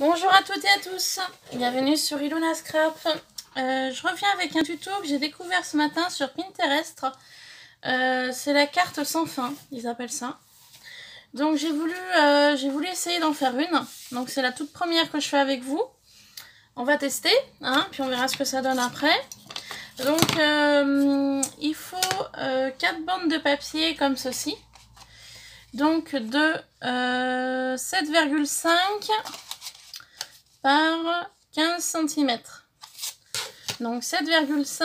Bonjour à toutes et à tous, bienvenue sur Ilona Scrap. Je reviens avec un tuto que j'ai découvert ce matin sur Pinterest. C'est la carte sans fin, ils appellent ça. Donc j'ai voulu essayer d'en faire une. Donc c'est la toute première que je fais avec vous. On va tester, hein, puis on verra ce que ça donne après. Donc il faut 4 bandes de papier comme ceci. Donc de 7,5 par 15 cm. Donc 7,5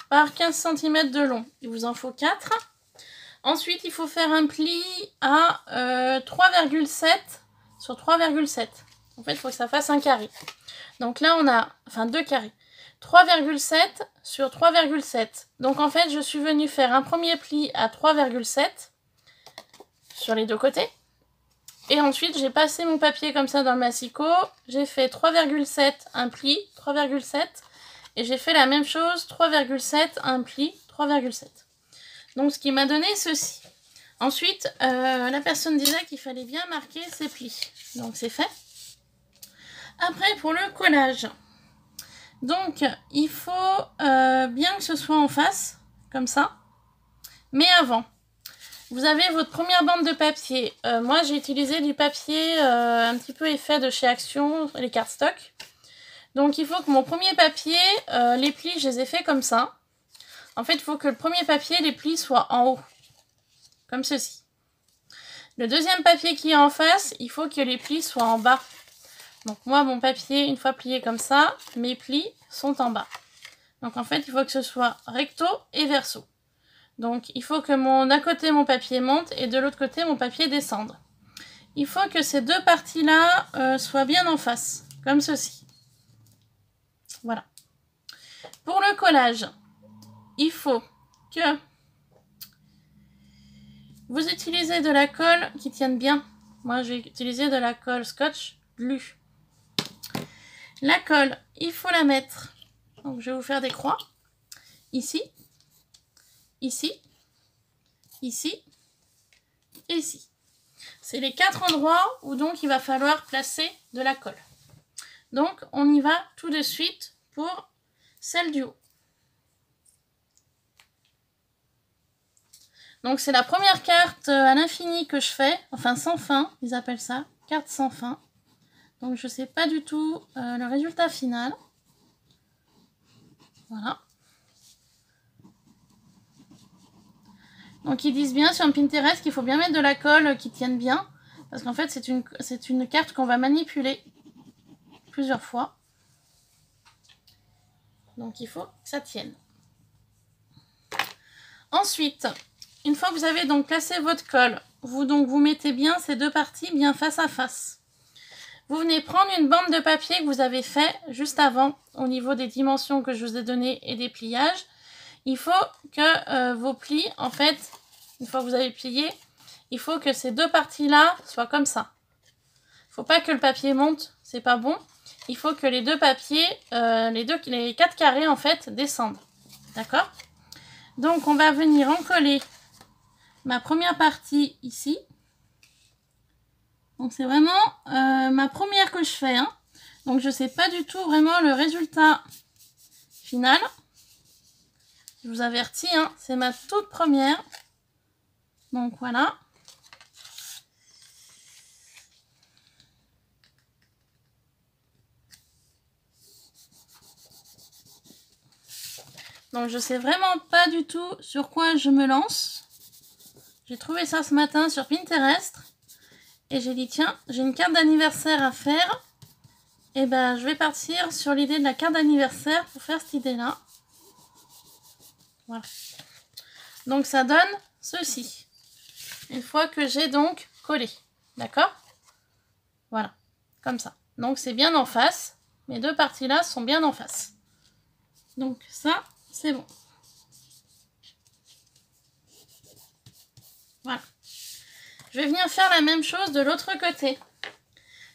par 15 cm de long. Il vous en faut 4. Ensuite, il faut faire un pli à 3,7 sur 3,7. En fait, il faut que ça fasse un carré. Donc là, on a, enfin 2 carrés. 3,7 sur 3,7. Donc en fait, je suis venue faire un premier pli à 3,7 sur les deux côtés. Et ensuite, j'ai passé mon papier comme ça dans le massicot. J'ai fait 3,7, un pli, 3,7. Et j'ai fait la même chose, 3,7, un pli, 3,7. Donc, ce qui m'a donné ceci. Ensuite, la personne disait qu'il fallait bien marquer ses plis. Donc, c'est fait. Après, pour le collage. Donc, il faut bien que ce soit en face, comme ça. Mais avant. Vous avez votre première bande de papier. Moi, j'ai utilisé du papier un petit peu effet de chez Action, les cardstock. Donc, il faut que mon premier papier, les plis, je les ai fait comme ça. En fait, il faut que le premier papier, les plis soient en haut. Comme ceci. Le deuxième papier qui est en face, il faut que les plis soient en bas. Donc, moi, mon papier, une fois plié comme ça, mes plis sont en bas. Donc, en fait, il faut que ce soit recto et verso. Donc, il faut que d'un côté, mon papier monte et de l'autre côté, mon papier descende. Il faut que ces deux parties-là soient bien en face, comme ceci. Voilà. Pour le collage, il faut que vous utilisez de la colle qui tienne bien. Moi, j'ai utilisé de la colle Scotch Glu. La colle, il faut la mettre. Donc, je vais vous faire des croix. Ici, ici, ici et ici. C'est les 4 endroits où donc il va falloir placer de la colle. Donc on y va tout de suite pour celle du haut. Donc c'est la première carte à l'infini que je fais, enfin sans fin, ils appellent ça, carte sans fin. Donc je ne sais pas du tout le résultat final. Voilà. Donc ils disent bien sur Pinterest qu'il faut bien mettre de la colle qui tienne bien. Parce qu'en fait c'est une carte qu'on va manipuler plusieurs fois. Donc il faut que ça tienne. Ensuite, une fois que vous avez donc placé votre colle, vous mettez bien ces deux parties bien face à face. Vous venez prendre une bande de papier que vous avez fait juste avant au niveau des dimensions que je vous ai données et des pliages. Il faut que vos plis, en fait, une fois que vous avez plié, il faut que ces deux parties-là soient comme ça. Il ne faut pas que le papier monte, c'est pas bon. Il faut que les deux papiers, les 4 carrés en fait, descendent. D'accord ? Donc on va venir encoller ma première partie ici. Donc c'est vraiment ma première que je fais. Hein. Donc je ne sais pas du tout vraiment le résultat final. Je vous avertis, hein, c'est ma toute première. Donc voilà. Donc je sais vraiment pas du tout sur quoi je me lance. J'ai trouvé ça ce matin sur Pinterest. Et j'ai dit tiens, j'ai une carte d'anniversaire à faire. Et ben je vais partir sur l'idée de la carte d'anniversaire pour faire cette idée-là. Voilà. Donc ça donne ceci. Une fois que j'ai donc collé. D'accord ? Voilà. Comme ça. Donc c'est bien en face. Mes deux parties-là sont bien en face. Donc ça, c'est bon. Voilà. Je vais venir faire la même chose de l'autre côté.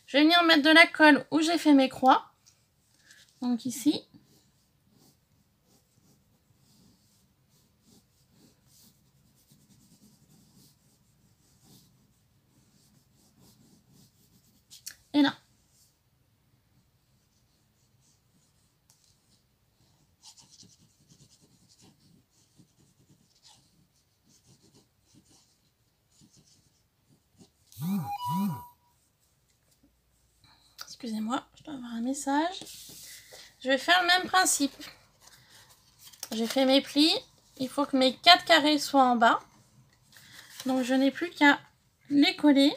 Je vais venir mettre de la colle où j'ai fait mes croix. Donc ici. Et là. excusez-moi, je dois avoir un message. Je vais faire le même principe. J'ai fait mes plis. Il faut que mes 4 carrés soient en bas. Donc je n'ai plus qu'à les coller.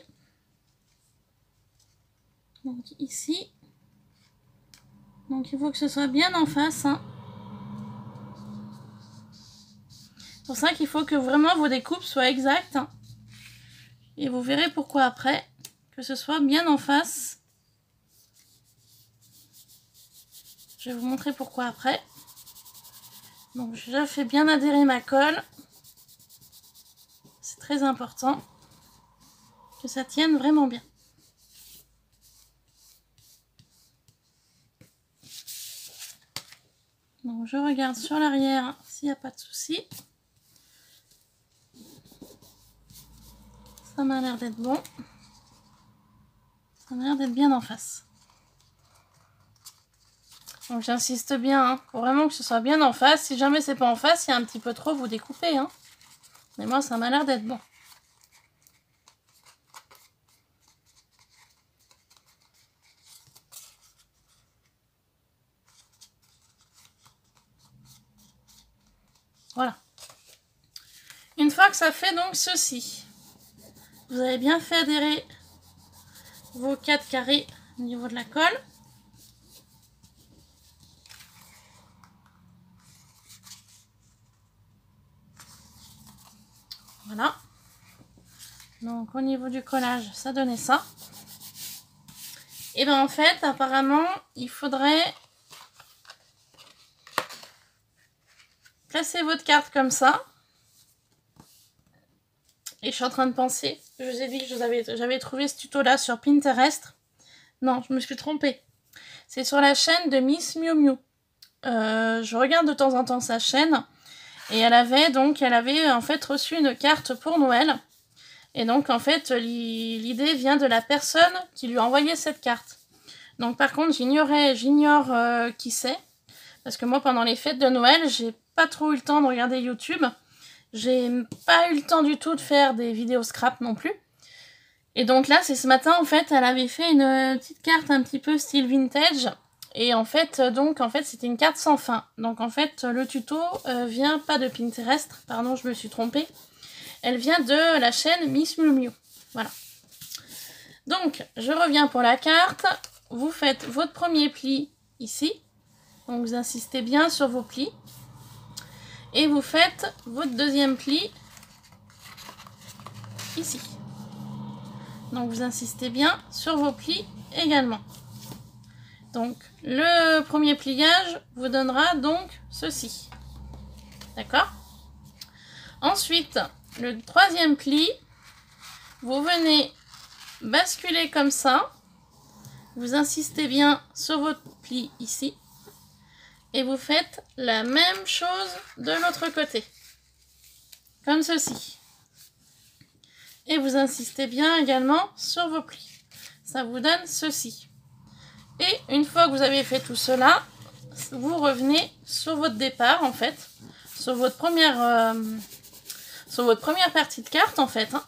Donc ici. Donc il faut que ce soit bien en face. Hein. C'est pour ça qu'il faut que vraiment vos découpes soient exactes. Hein. Et vous verrez pourquoi après. Que ce soit bien en face. Je vais vous montrer pourquoi après. Donc je fais bien adhérer ma colle. C'est très important que ça tienne vraiment bien. Donc je regarde sur l'arrière s'il n'y a pas de souci. Ça m'a l'air d'être bon. Ça m'a l'air d'être bien en face. Donc j'insiste bien, hein, pour vraiment que ce soit bien en face. Si jamais c'est pas en face, il y a un petit peu trop, vous découpez. Hein. Mais moi ça m'a l'air d'être bon. Voilà. Une fois que ça fait donc ceci, vous avez bien fait adhérer vos 4 carrés au niveau de la colle. Voilà. Donc au niveau du collage, ça donnait ça. Et bien en fait, apparemment, il faudrait placer votre carte comme ça. Et je suis en train de penser, je vous ai dit que j'avais trouvé ce tuto là sur Pinterest. Non, je me suis trompée. C'est sur la chaîne de Miss Miu Miu. Je regarde de temps en temps sa chaîne. Et elle avait en fait reçu une carte pour Noël. Et donc en fait l'idée vient de la personne qui lui a envoyé cette carte. Donc par contre j'ignore qui c'est. Parce que moi pendant les fêtes de Noël, j'ai pas trop eu le temps de regarder YouTube. J'ai pas eu le temps du tout de faire des vidéos scrap non plus. Et donc là, c'est ce matin, en fait, elle avait fait une petite carte un petit peu style vintage. Et en fait, c'était une carte sans fin. Donc en fait, le tuto vient pas de Pinterest. Pardon, je me suis trompée. Elle vient de la chaîne Miss Miu Miu. Voilà. Donc, je reviens pour la carte. Vous faites votre premier pli ici. Donc vous insistez bien sur vos plis. Et vous faites votre deuxième pli ici. Donc vous insistez bien sur vos plis également. Donc le premier pliage vous donnera donc ceci. D'accord? Ensuite, le troisième pli, vous venez basculer comme ça. Vous insistez bien sur votre pli ici. Et vous faites la même chose de l'autre côté. Comme ceci. Et vous insistez bien également sur vos plis. Ça vous donne ceci. Et une fois que vous avez fait tout cela, vous revenez sur votre départ en fait. Sur votre première partie de carte en fait. Hein.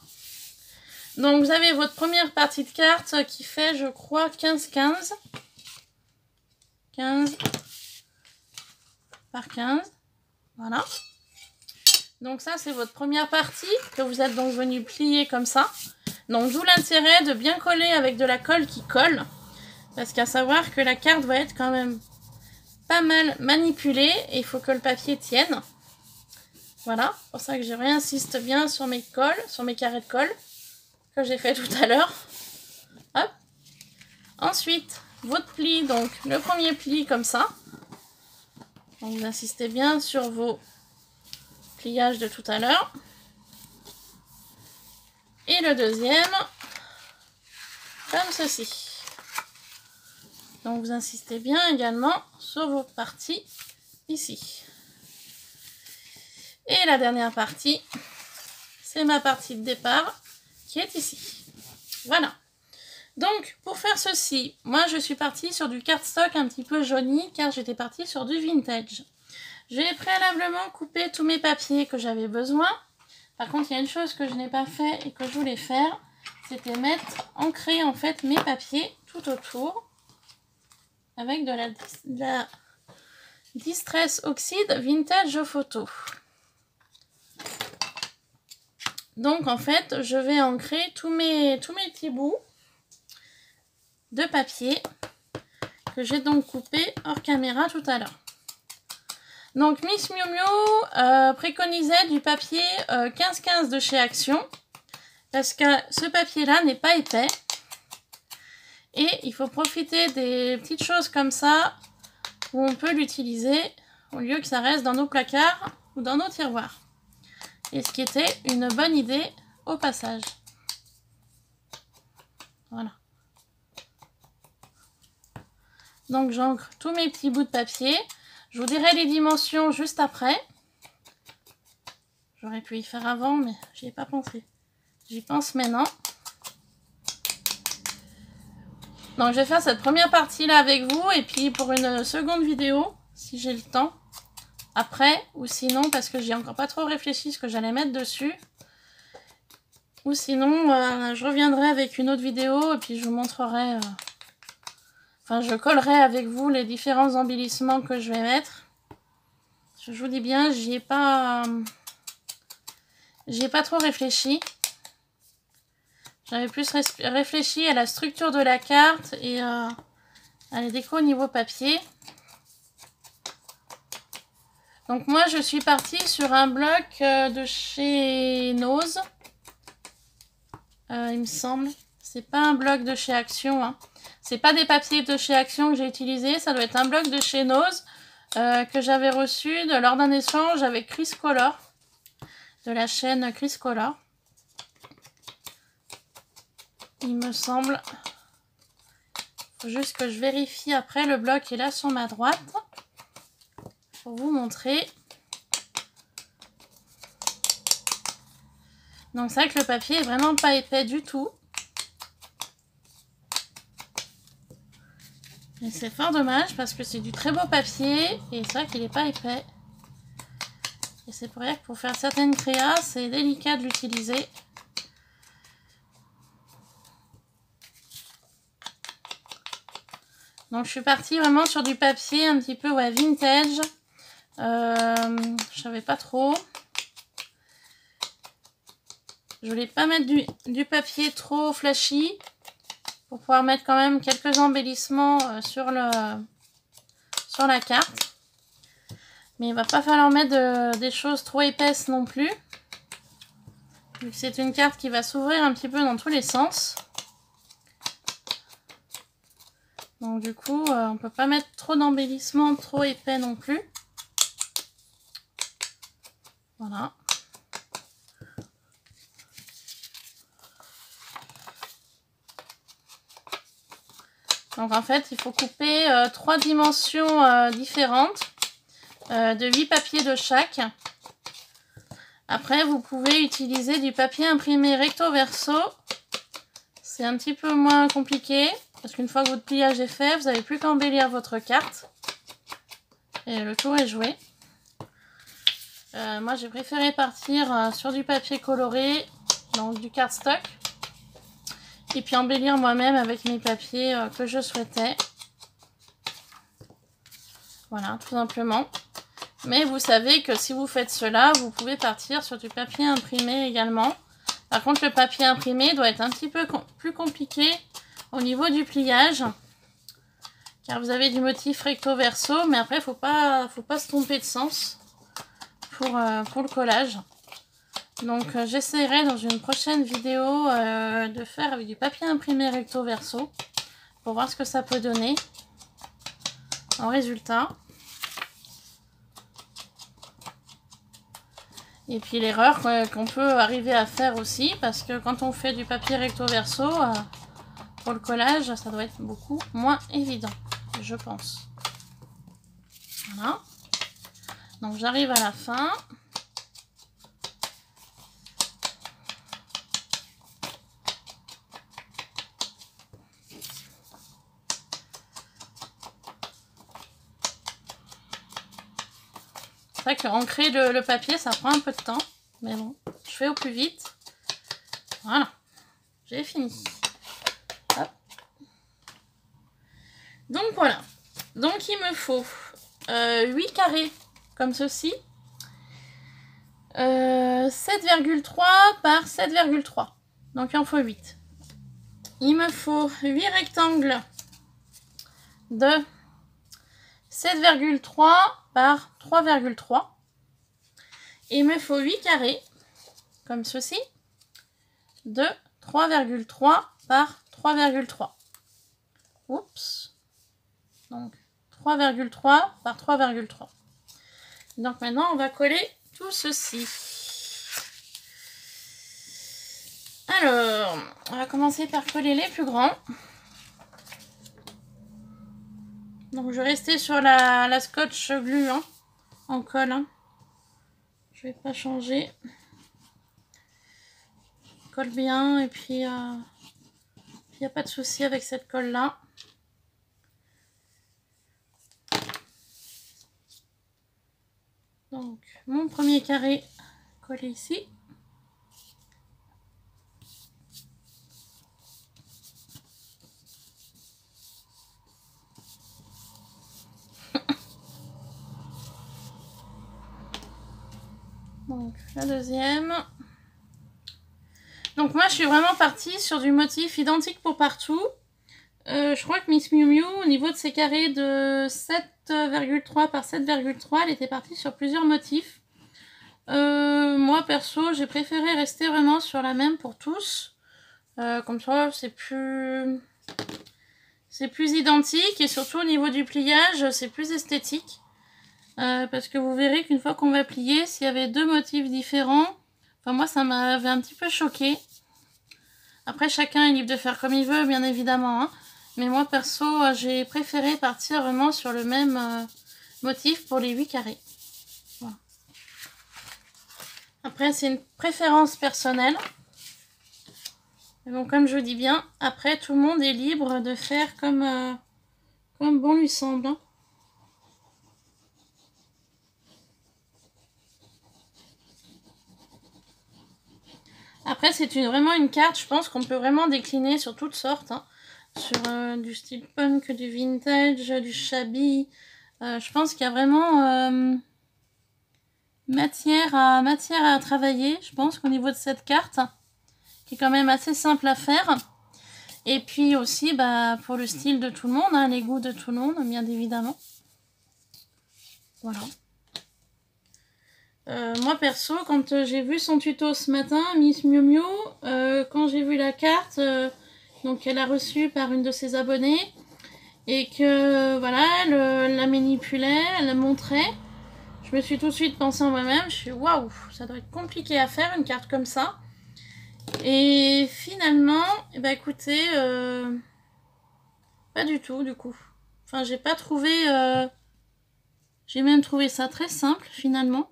Donc vous avez votre première partie de carte qui fait je crois 15-15. 15 par 15. Voilà. Donc ça c'est votre première partie que vous êtes donc venu plier comme ça. Donc d'où l'intérêt de bien coller avec de la colle qui colle. Parce qu'à savoir que la carte va être quand même pas mal manipulée. Et il faut que le papier tienne. Voilà. C'est pour ça que je réinsiste bien sur mes colles, sur mes carrés de colle. Que j'ai fait tout à l'heure. Hop. Ensuite, votre pli, donc le premier pli comme ça. Donc vous insistez bien sur vos pliages de tout à l'heure. Et le deuxième, comme ceci. Donc vous insistez bien également sur vos parties ici. Et la dernière partie, c'est ma partie de départ qui est ici. Voilà. Donc pour faire ceci, moi je suis partie sur du cardstock un petit peu jauni car j'étais partie sur du vintage. J'ai préalablement coupé tous mes papiers que j'avais besoin. Par contre, il y a une chose que je n'ai pas fait et que je voulais faire, c'était ancrer en fait mes papiers tout autour. avec de la Distress Oxide Vintage Photo. Donc en fait, je vais ancrer tous mes petits bouts de papier que j'ai donc coupé hors caméra tout à l'heure. Donc Miss Miu Miu préconisait du papier 15-15 de chez Action parce que ce papier-là n'est pas épais et il faut profiter des petites choses comme ça où on peut l'utiliser au lieu que ça reste dans nos placards ou dans nos tiroirs. Et ce qui était une bonne idée au passage. Voilà. Donc j'ancre tous mes petits bouts de papier. Je vous dirai les dimensions juste après. J'aurais pu y faire avant, mais j'y ai pas pensé. J'y pense maintenant. Donc je vais faire cette première partie là avec vous. Et puis pour une seconde vidéo, si j'ai le temps, après. Ou sinon, parce que j'ai encore pas trop réfléchi ce que j'allais mettre dessus. Ou sinon, je reviendrai avec une autre vidéo et puis je vous montrerai... Enfin, je collerai avec vous les différents embellissements que je vais mettre. Je vous dis bien, j'y ai pas trop réfléchi. J'avais plus réfléchi à la structure de la carte et à les décos au niveau papier. Donc moi, je suis partie sur un bloc de chez Nose. Il me semble. C'est pas un bloc de chez Action, hein. C'est pas des papiers de chez Action que j'ai utilisé, ça doit être un bloc de chez Nose que j'avais reçu lors d'un échange avec Chris Color, de la chaîne Chris Color. Il me semble. Faut juste que je vérifie après, le bloc est là sur ma droite. Pour vous montrer. Donc c'est vrai que le papier est vraiment pas épais du tout. Et c'est fort dommage parce que c'est du très beau papier et c'est vrai qu'il n'est pas épais. Et c'est pour dire que pour faire certaines créas, c'est délicat de l'utiliser. Donc je suis partie vraiment sur du papier un petit peu vintage. Je savais pas trop. Je voulais pas mettre du papier trop flashy. Pour pouvoir mettre quand même quelques embellissements sur la carte. Mais il va pas falloir mettre des choses trop épaisses non plus. Vu que c'est une carte qui va s'ouvrir un petit peu dans tous les sens. Donc du coup, on peut pas mettre trop d'embellissements trop épais non plus. Voilà. Donc en fait, il faut couper 3 dimensions différentes de 8 papiers de chaque. Après, vous pouvez utiliser du papier imprimé recto verso. C'est un petit peu moins compliqué parce qu'une fois que votre pliage est fait, vous n'avez plus qu'à embellir votre carte. Et le tour est joué. Moi, j'ai préféré partir sur du papier coloré, donc du cardstock. Et puis embellir moi-même avec mes papiers que je souhaitais. Voilà, tout simplement. Mais vous savez que si vous faites cela, vous pouvez partir sur du papier imprimé également. Par contre, le papier imprimé doit être un petit peu plus compliqué au niveau du pliage. Car vous avez du motif recto verso, mais après, faut pas se tromper de sens pour le collage. Donc j'essaierai dans une prochaine vidéo de faire avec du papier imprimé recto verso pour voir ce que ça peut donner en résultat. Et puis l'erreur qu'on peut arriver à faire aussi, parce que quand on fait du papier recto verso, pour le collage, ça doit être beaucoup moins évident, je pense. Voilà. Donc j'arrive à la fin. C'est vrai que ancrer le papier, ça prend un peu de temps. Mais bon, je fais au plus vite. Voilà, j'ai fini. Hop. Donc voilà, Donc il me faut 8 carrés comme ceci. 7,3 par 7,3. Donc il en faut 8. Il me faut 8 rectangles de 7,3 par 3,3. Il me faut 8 carrés comme ceci de 3,3 par 3,3. Oups. Donc 3,3 par 3,3. Donc maintenant on va coller tout ceci. Alors, on va commencer par coller les plus grands. Donc je vais rester sur la scotch glue hein, en colle. Hein. Je vais pas changer. Colle bien et puis il n'y a pas de souci avec cette colle là. Donc mon premier carré collé ici. Donc la deuxième. Donc moi je suis vraiment partie sur du motif identique pour partout. Je crois que Miss Miu Miu au niveau de ses carrés de 7,3 par 7,3 elle était partie sur plusieurs motifs. Moi perso j'ai préféré rester vraiment sur la même pour tous. Comme ça c'est plus identique et surtout au niveau du pliage c'est plus esthétique. Parce que vous verrez qu'une fois qu'on va plier, s'il y avait deux motifs différents, enfin moi ça m'avait un petit peu choqué. Après chacun est libre de faire comme il veut bien évidemment, hein. Mais moi perso j'ai préféré partir vraiment sur le même motif pour les 8 carrés. Voilà. Après c'est une préférence personnelle. Mais bon comme je vous dis bien, après tout le monde est libre de faire comme bon lui semble. Hein. Après, c'est vraiment une carte, je pense qu'on peut vraiment décliner sur toutes sortes. Hein. Sur du style punk, du vintage, du shabby. Je pense qu'il y a vraiment matière à travailler, je pense, qu'au niveau de cette carte, qui est quand même assez simple à faire. Et puis aussi, bah, pour le style de tout le monde, hein, les goûts de tout le monde, bien évidemment. Voilà. Moi perso, quand j'ai vu son tuto ce matin, Miss Miu Miu, quand j'ai vu la carte, donc elle a reçue par une de ses abonnées, et que voilà, elle la manipulait, elle la montrait, je me suis tout de suite pensé en moi-même, je suis waouh, ça doit être compliqué à faire une carte comme ça. Et finalement, eh ben, écoutez, pas du tout du coup. Enfin, j'ai pas trouvé, j'ai même trouvé ça très simple finalement.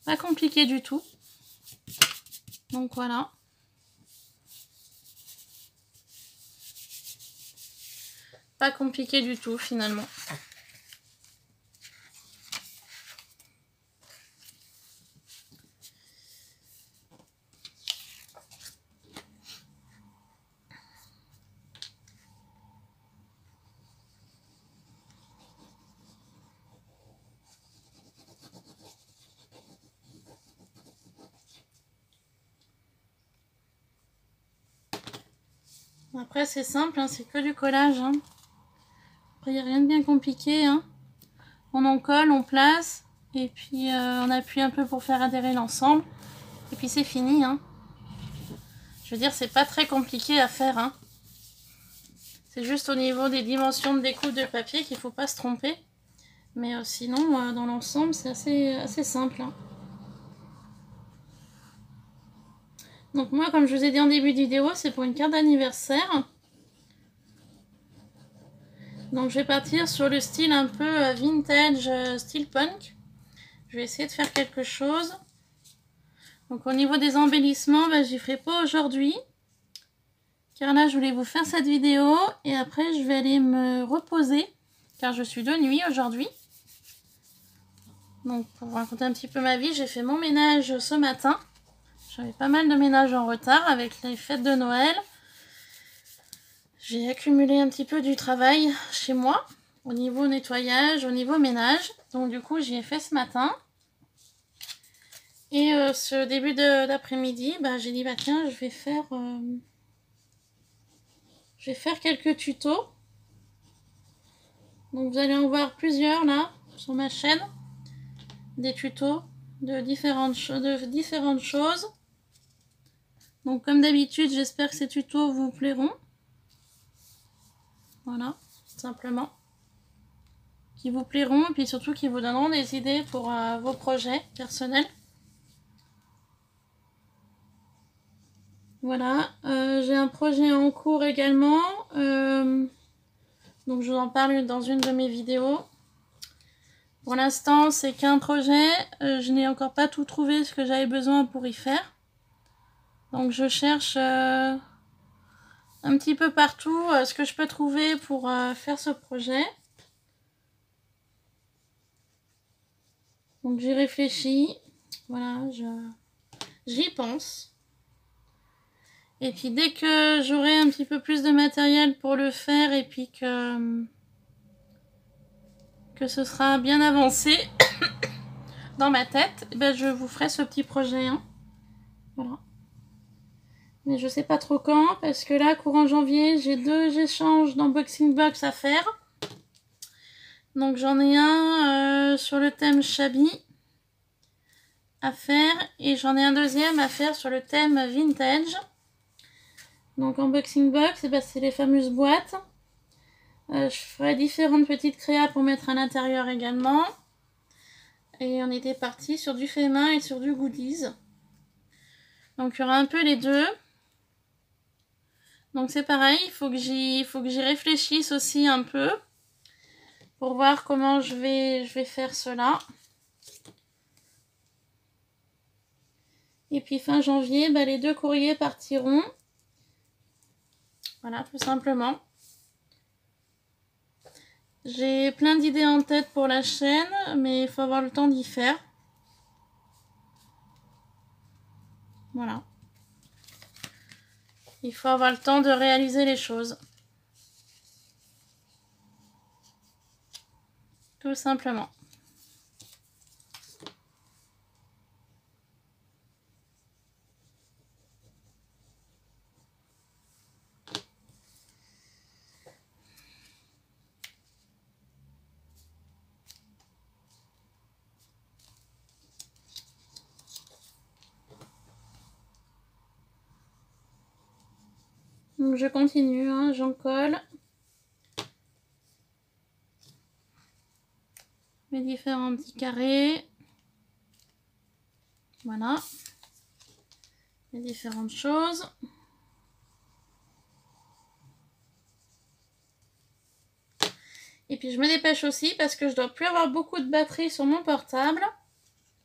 Pas compliqué du tout. Donc voilà. Pas compliqué du tout finalement. Après c'est simple, hein, c'est que du collage. Hein. Après il n'y a rien de bien compliqué. Hein. On en colle, on place et puis on appuie un peu pour faire adhérer l'ensemble. Et puis c'est fini. Hein. Je veux dire, c'est pas très compliqué à faire. Hein. C'est juste au niveau des dimensions de découpe de papier qu'il ne faut pas se tromper. Mais sinon, dans l'ensemble, c'est assez simple. Hein. Donc moi, comme je vous ai dit en début de vidéo, c'est pour une carte d'anniversaire. Donc je vais partir sur le style un peu vintage, style punk. Je vais essayer de faire quelque chose. Donc au niveau des embellissements, bah, j'y ferai pas aujourd'hui. Car là, je voulais vous faire cette vidéo. Et après, je vais aller me reposer. Car je suis de nuit aujourd'hui. Donc pour vous raconter un petit peu ma vie, j'ai fait mon ménage ce matin. J'avais pas mal de ménage en retard avec les fêtes de Noël. J'ai accumulé un petit peu du travail chez moi au niveau nettoyage, au niveau ménage. Donc du coup, j'y ai fait ce matin. Et ce début d'après-midi, bah, j'ai dit, bah tiens, je vais faire quelques tutos. Donc vous allez en voir plusieurs là, sur ma chaîne. Des tutos de différentes choses. Donc comme d'habitude, j'espère que ces tutos vous plairont. Voilà, simplement. Qui vous plairont et puis surtout qui vous donneront des idées pour vos projets personnels. Voilà, j'ai un projet en cours également. Donc je vous en parle dans une de mes vidéos. Pour l'instant, c'est qu'un projet. Je n'ai encore pas tout trouvé ce que j'avais besoin pour y faire. Donc je cherche un petit peu partout ce que je peux trouver pour faire ce projet. Donc j'y réfléchis. Voilà, j'y pense. Et puis dès que j'aurai un petit peu plus de matériel pour le faire et puis que ce sera bien avancé dans ma tête, ben je vous ferai ce petit projet. Hein. Voilà. Mais je sais pas trop quand parce que là, courant janvier, j'ai 2 échanges d'unboxing box à faire. Donc j'en ai un sur le thème Shabby à faire et j'en ai un deuxième à faire sur le thème vintage. Donc unboxing box, ben, c'est les fameuses boîtes. Je ferai différentes petites créas pour mettre à l'intérieur également. Et on était parti sur du fait main et sur du goodies. Donc il y aura un peu les deux. Donc c'est pareil, il faut que j'y réfléchisse aussi un peu. Pour voir comment je vais faire cela. Et puis fin janvier, bah, les 2 courriers partiront. Voilà, tout simplement. J'ai plein d'idées en tête pour la chaîne, mais il faut avoir le temps d'y faire. Voilà. Il faut avoir le temps de réaliser les choses. Tout simplement. Donc je continue, hein, j'en colle mes différents petits carrés. Voilà. Les différentes choses. Et puis je me dépêche aussi parce que je dois plus avoir beaucoup de batterie sur mon portable.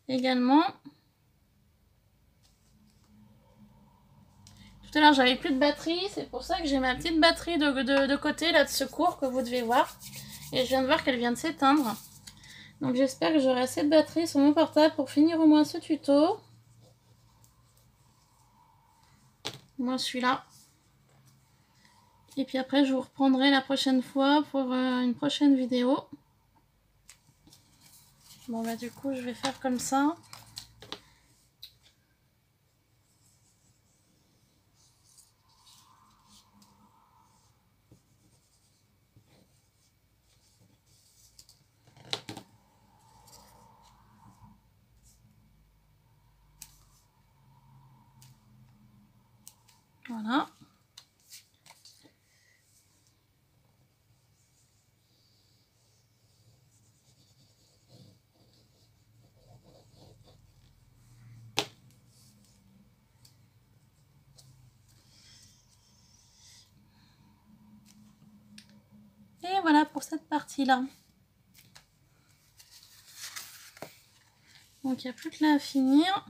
Également. Tout à l'heure j'avais plus de batterie, c'est pour ça que j'ai ma petite batterie de côté là de secours que vous devez voir. Et je viens de voir qu'elle vient de s'éteindre. Donc j'espère que j'aurai assez de batterie sur mon portable pour finir au moins ce tuto. Au moins celui-là. Et puis après je vous reprendrai la prochaine fois pour une prochaine vidéo. Bon bah du coup je vais faire comme ça. Voilà. Et voilà pour cette partie-là. Donc il n'y a plus que là à finir.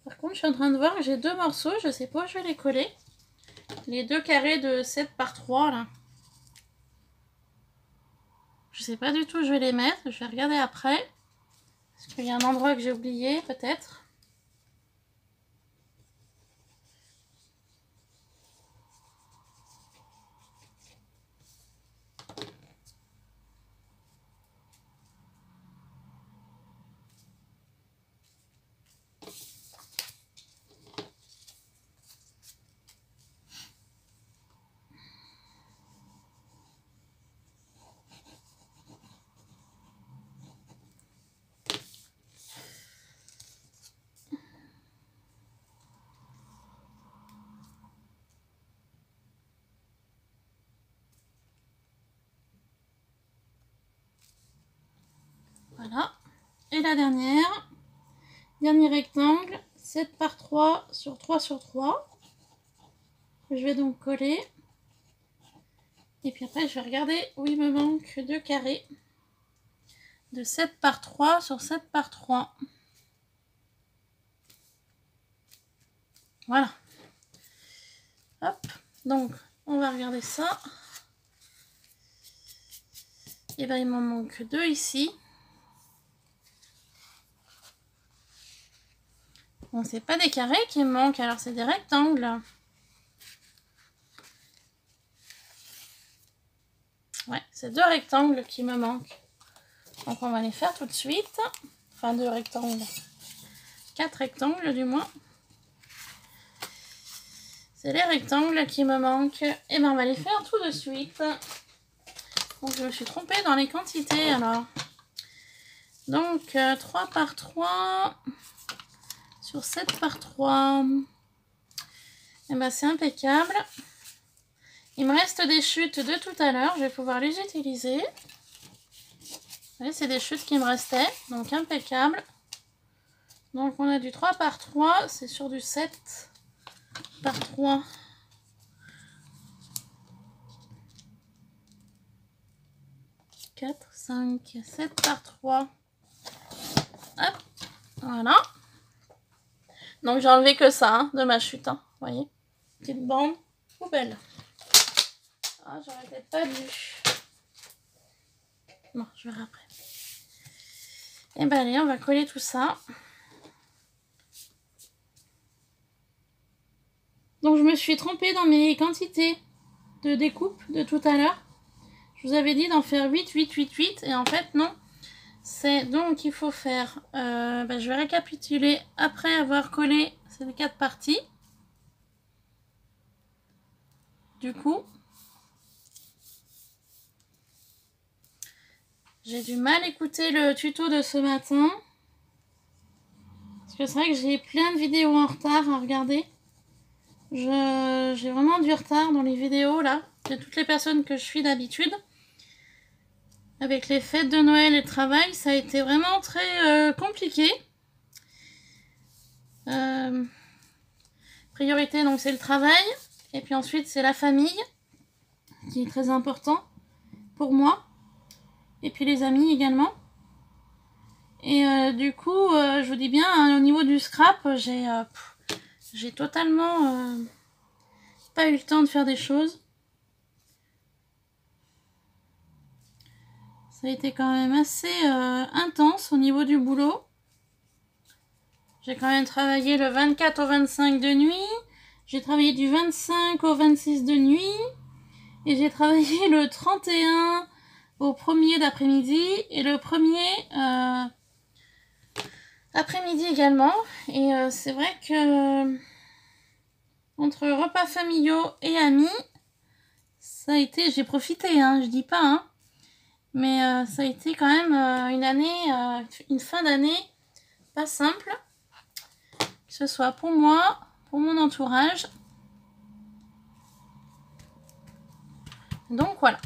Par contre, je suis en train de voir que j'ai 2 morceaux, je sais pas où je vais les coller. Les 2 carrés de 7 par 3 là. Je sais pas du tout où je vais les mettre, je vais regarder après. Parce qu'il y a un endroit que j'ai oublié peut-être. Et la dernière. Dernier rectangle, 7 par 3 sur 3 sur 3. Je vais donc coller. Et puis après, je vais regarder où il me manque 2 carrés. De 7 par 3 sur 7 par 3. Voilà. Hop. Donc, on va regarder ça. Et bien, il m'en manque 2 ici. Bon, c'est pas des carrés qui me manquent, alors c'est des rectangles. Ouais, c'est 2 rectangles qui me manquent. Donc on va les faire tout de suite. Enfin, 2 rectangles. 4 rectangles du moins. C'est les rectangles qui me manquent. Et bien on va les faire tout de suite. Donc je me suis trompée dans les quantités alors. Donc 3 par 3 sur 7 par 3. Et ben c'est impeccable. Il me reste des chutes de tout à l'heure. Je vais pouvoir les utiliser. Vous voyez, c'est des chutes qui me restaient. Donc impeccable. Donc on a du 3 par 3. C'est sur du 7 par 3. « 4, 5, 7 par 3. Hop, voilà. Donc j'ai enlevé que ça hein, de ma chute. Hein, vous voyez, petite bande poubelle. Ah, j'aurais peut-être pas dû. Bon, je verrai après. Et ben allez, on va coller tout ça. Donc je me suis trompée dans mes quantités de découpe de tout à l'heure. Je vous avais dit d'en faire 8, 8, 8, 8. Et en fait, non. C'est donc il faut faire... je vais récapituler après avoir collé ces 4 parties. Du coup, j'ai du mal écouter le tuto de ce matin. Parce que c'est vrai que j'ai plein de vidéos en retard à regarder. J'ai vraiment du retard dans les vidéos là. De toutes les personnes que je suis d'habitude. Avec les fêtes de Noël et le travail, ça a été vraiment très compliqué. Priorité, donc c'est le travail. Et puis ensuite, c'est la famille, qui est très important pour moi. Et puis les amis également. Et du coup, je vous dis bien, hein, au niveau du scrap, j'ai totalement pas eu le temps de faire des choses. Ça a été quand même assez intense au niveau du boulot. J'ai quand même travaillé le 24 au 25 de nuit. J'ai travaillé du 25 au 26 de nuit. Et j'ai travaillé le 31 au 1er d'après-midi. Et le 1er après-midi également. Et c'est vrai que entre repas familiaux et amis, ça a été... J'ai profité, hein, je dis pas, hein. Mais ça a été quand même une année, une fin d'année pas simple. Que ce soit pour moi, pour mon entourage. Donc voilà.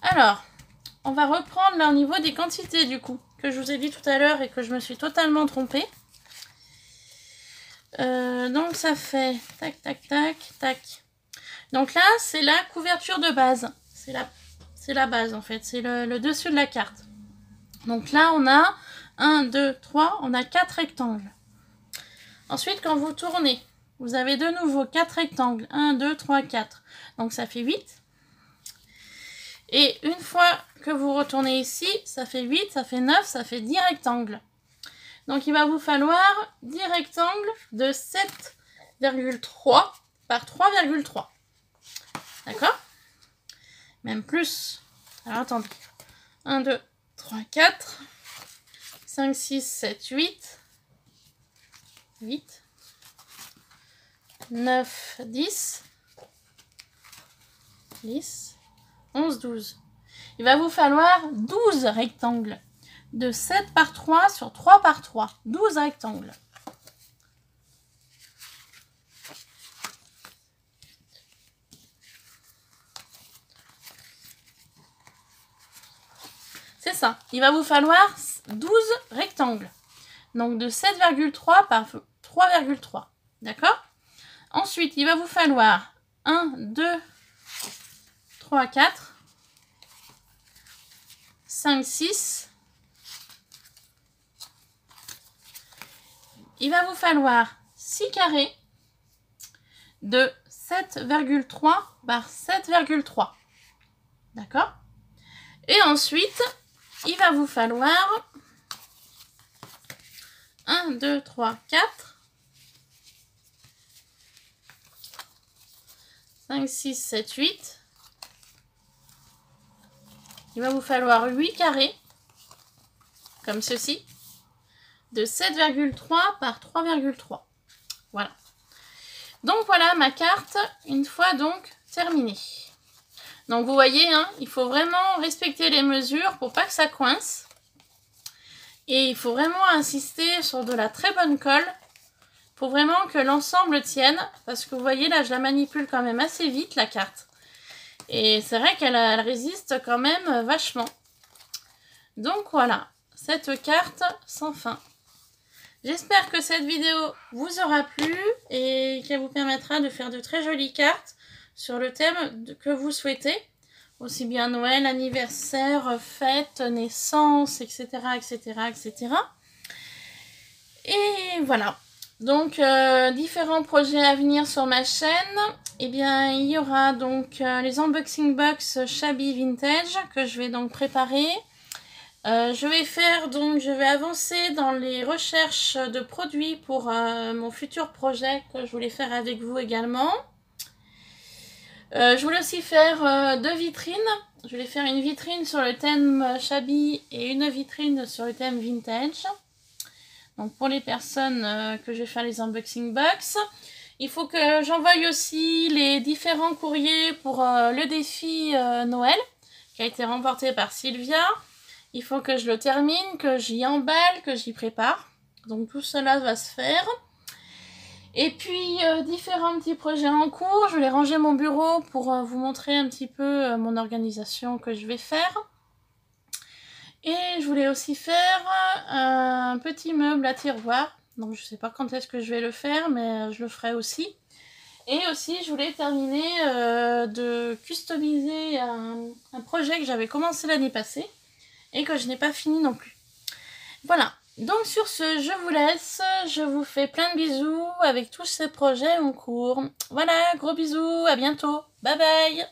Alors, on va reprendre là au niveau des quantités du coup, que je vous ai dit tout à l'heure et que je me suis totalement trompée. Donc ça fait tac, tac, tac, tac. Donc là, c'est la couverture de base. C'est la base en fait, c'est le dessus de la carte. Donc là, on a 1, 2, 3, on a 4 rectangles. Ensuite, quand vous tournez, vous avez de nouveau 4 rectangles. 1, 2, 3, 4. Donc ça fait 8. Et une fois que vous retournez ici, ça fait 8, ça fait 9, ça fait 10 rectangles. Donc il va vous falloir 10 rectangles de 7,3 par 3,3. D'accord? Même plus. Alors attendez. 1, 2, 3, 4, 5, 6, 7, 8. 8, 9, 10, 10, 11, 12. Il va vous falloir 12 rectangles de 7 par 3 sur 3 par 3. 12 rectangles. C'est ça. Il va vous falloir 12 rectangles. Donc de 7,3 par 3,3. D'accord? Ensuite, il va vous falloir 1, 2, 3, 4, 5, 6. Il va vous falloir 6 carrés de 7,3 par 7,3. D'accord? Et ensuite, il va vous falloir 1, 2, 3, 4, 5, 6, 7, 8. Il va vous falloir 8 carrés, comme ceci, de 7,3 par 3,3. Voilà. Donc voilà ma carte, une fois donc terminée. Donc vous voyez, hein, il faut vraiment respecter les mesures pour pas que ça coince. Et il faut vraiment insister sur de la très bonne colle pour vraiment que l'ensemble tienne. Parce que vous voyez là, je la manipule quand même assez vite la carte. Et c'est vrai qu'elle résiste quand même vachement. Donc voilà, cette carte sans fin. J'espère que cette vidéo vous aura plu et qu'elle vous permettra de faire de très jolies cartes sur le thème que vous souhaitez. Aussi bien Noël, anniversaire, fête, naissance, etc. etc., etc. Et voilà. Donc, différents projets à venir sur ma chaîne. Eh bien, il y aura donc les unboxing box Shabby Vintage que je vais donc préparer. Je vais avancer dans les recherches de produits pour mon futur projet que je voulais faire avec vous également. Je voulais aussi faire 2 vitrines. Je voulais faire une vitrine sur le thème Shabby et une vitrine sur le thème Vintage. Donc pour les personnes que je vais faire les unboxing box. Il faut que j'envoie aussi les différents courriers pour le défi Noël qui a été remporté par Sylvia. Il faut que je le termine, que j'y emballe, que j'y prépare. Donc tout cela va se faire. Et puis différents petits projets en cours. Je voulais ranger mon bureau pour vous montrer un petit peu mon organisation que je vais faire. Et je voulais aussi faire un petit meuble à tiroir. Donc je ne sais pas quand est-ce que je vais le faire, mais je le ferai aussi. Et aussi je voulais terminer de customiser un projet que j'avais commencé l'année passée. Et que je n'ai pas fini non plus. Voilà, donc sur ce, je vous laisse. Je vous fais plein de bisous avec tous ces projets en cours. Voilà, gros bisous, à bientôt. Bye bye.